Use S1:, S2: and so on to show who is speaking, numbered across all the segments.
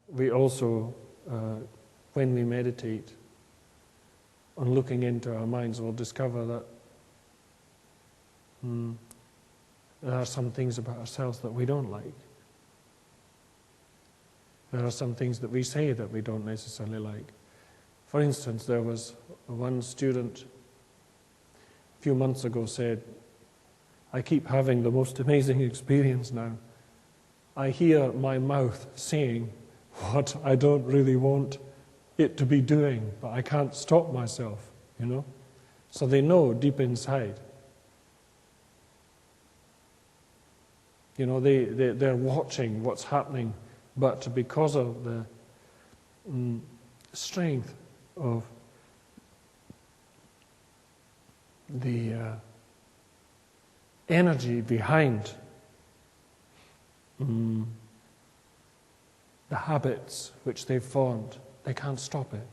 S1: we also, when we meditate, on looking into our minds, we'll discover that there are some things about ourselves that we don't like. There are some things that we say that we don't necessarily like. For instance, there was one student a few months ago said, I keep having the most amazing experience now. I hear my mouth saying what I don't really want it to be doing, but I can't stop myself, you know. So they know deep inside. You know, they're watching what's happening, but because of the strength of the energy behind the habits which they've formed, they can't stop it.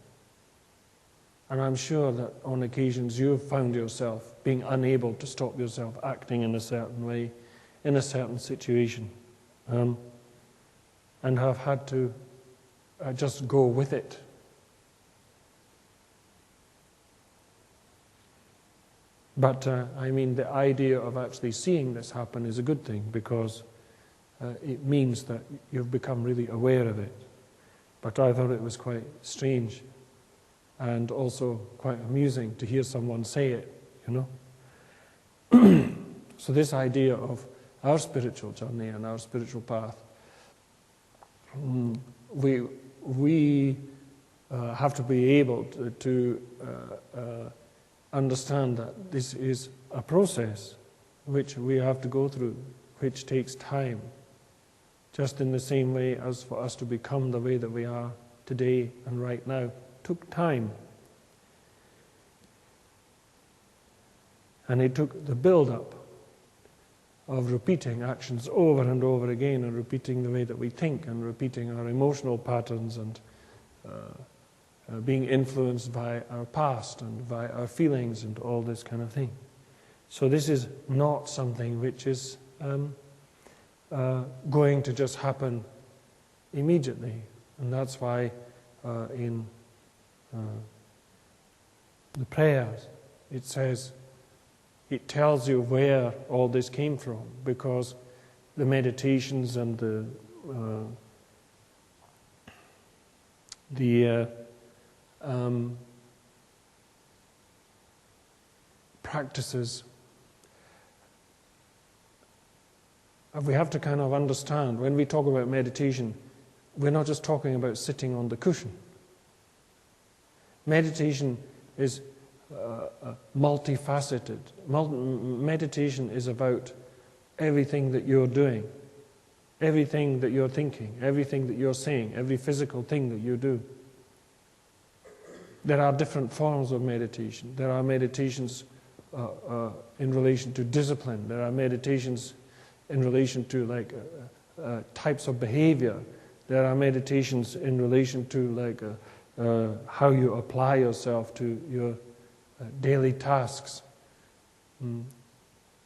S1: And I'm sure that on occasions you've found yourself being unable to stop yourself acting in a certain way, in a certain situation, and have had to just go with it. But I mean, the idea of actually seeing this happen is a good thing, because it means that you've become really aware of it. But I thought it was quite strange and also quite amusing to hear someone say it, you know. So this idea of our spiritual journey and our spiritual path, we have to be able to understand that this is a process which we have to go through, which takes time, just in the same way as for us to become the way that we are today and right now took time. And it took the build-up of repeating actions over and over again, and repeating the way that we think, and repeating our emotional patterns, and being influenced by our past and by our feelings and all this kind of thing. So this is not something which is going to just happen immediately. And that's why in the prayers it says, it tells you where all this came from, because the meditations and the practices, we have to kind of understand, when we talk about meditation, we're not just talking about sitting on the cushion. Meditation is multifaceted. Meditation is about everything that you're doing, everything that you're thinking, everything that you're saying, every physical thing that you do. There are different forms of meditation. There are meditations in relation to discipline. There are meditations in relation to types of behavior. There are meditations in relation to how you apply yourself to your daily tasks.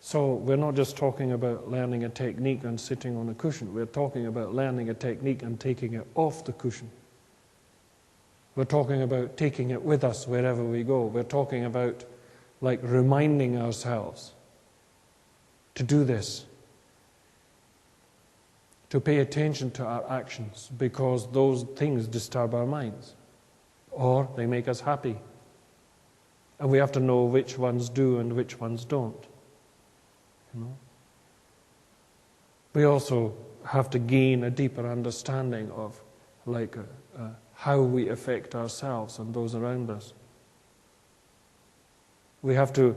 S1: So we're not just talking about learning a technique and sitting on a cushion. We're talking about learning a technique and taking it off the cushion. We're talking about taking it with us wherever we go. We're talking about reminding ourselves to do this, to pay attention to our actions, because those things disturb our minds, or they make us happy. And we have to know which ones do and which ones don't. You know? We also have to gain a deeper understanding of how we affect ourselves and those around us. We have to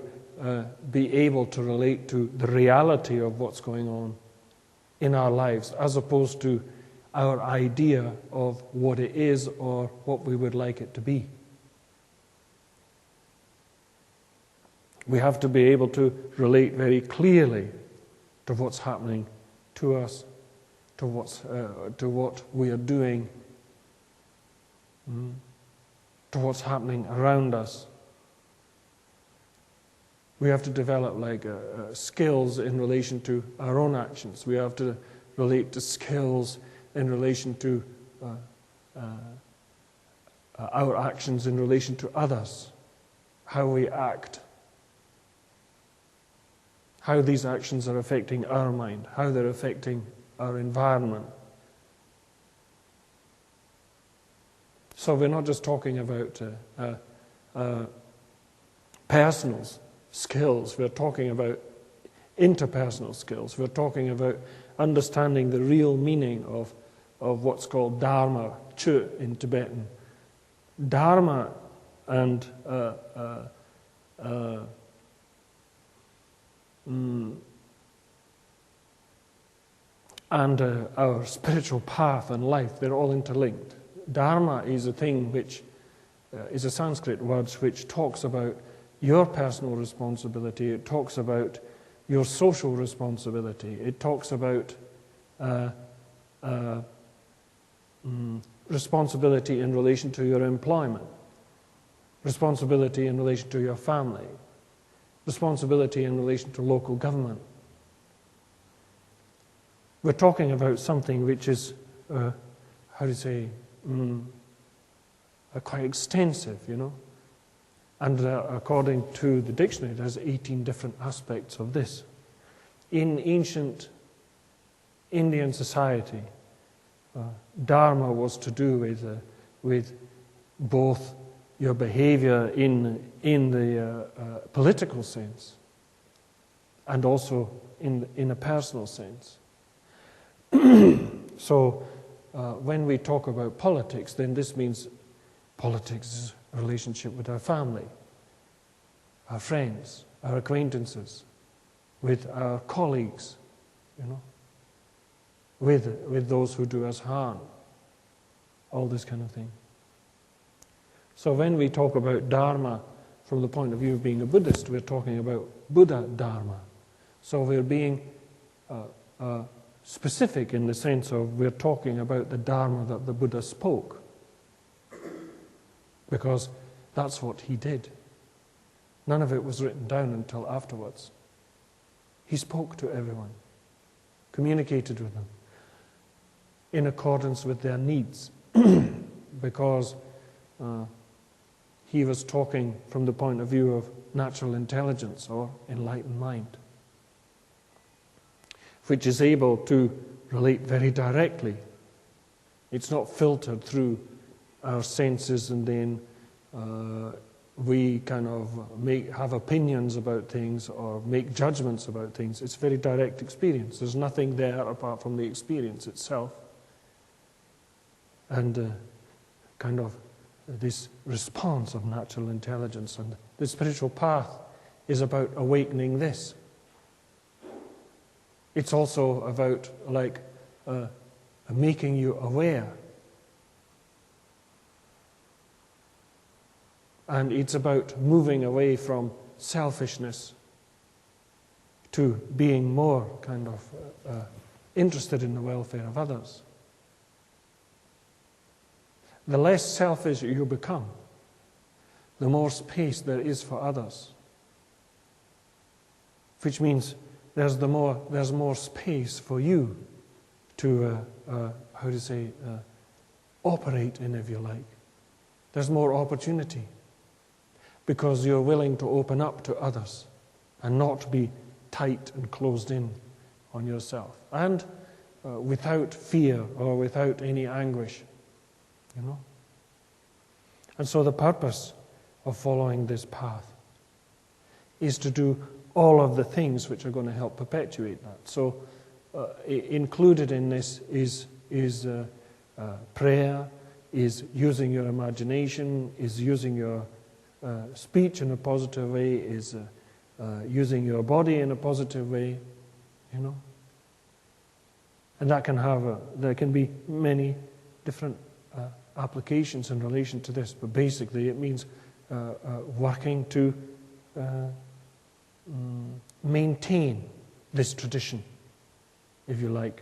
S1: be able to relate to the reality of what's going on in our lives, as opposed to our idea of what it is or what we would like it to be. We have to be able to relate very clearly to what's happening to us, to what we are doing, to what's happening around us. We have to develop skills in relation to our own actions. We have to relate to skills in relation to our actions in relation to others, how we act, how these actions are affecting our mind, how they're affecting our environment. So we're not just talking about personal skills, we're talking about interpersonal skills, we're talking about understanding the real meaning of what's called Dharma, Chu in Tibetan. Dharma and our spiritual path and life, they're all interlinked. Dharma is a thing which is a Sanskrit word which talks about your personal responsibility, it talks about your social responsibility, it talks about responsibility in relation to your employment, responsibility in relation to your family, responsibility in relation to local government. We're talking about something which is, quite extensive, you know. And according to the dictionary, it has 18 different aspects of this. In ancient Indian society, Dharma was to do with both your behavior in the political sense and also in a personal sense. So when we talk about politics, then this means politics is a relationship with our family, our friends, our acquaintances, with our colleagues, you know, with those who do us harm, all this kind of thing. So when we talk about Dharma from the point of view of being a Buddhist, we're talking about Buddha Dharma. So we're being specific in the sense of we're talking about the Dharma that the Buddha spoke, because that's what he did. None of it was written down until afterwards. He spoke to everyone, communicated with them in accordance with their needs, because he was talking from the point of view of natural intelligence or enlightened mind, which is able to relate very directly. It's not filtered through our senses and then we kind of have opinions about things or make judgments about things. It's very direct experience. There's nothing there apart from the experience itself. And kind of this response of natural intelligence. And the spiritual path is about awakening this. It's also about making you aware. And it's about moving away from selfishness to being more kind of interested in the welfare of others. The less selfish you become, the more space there is for others. Which means there's more space for you to, operate in, if you like. There's more opportunity because you're willing to open up to others and not be tight and closed in on yourself. And without fear or without any anguish, you know. And so the purpose of following this path is to do all of the things which are going to help perpetuate that. So included in this is prayer, is using your imagination, is using your speech in a positive way, is using your body in a positive way, you know. And that can there can be many different applications in relation to this, but basically it means working to maintain this tradition, if you like.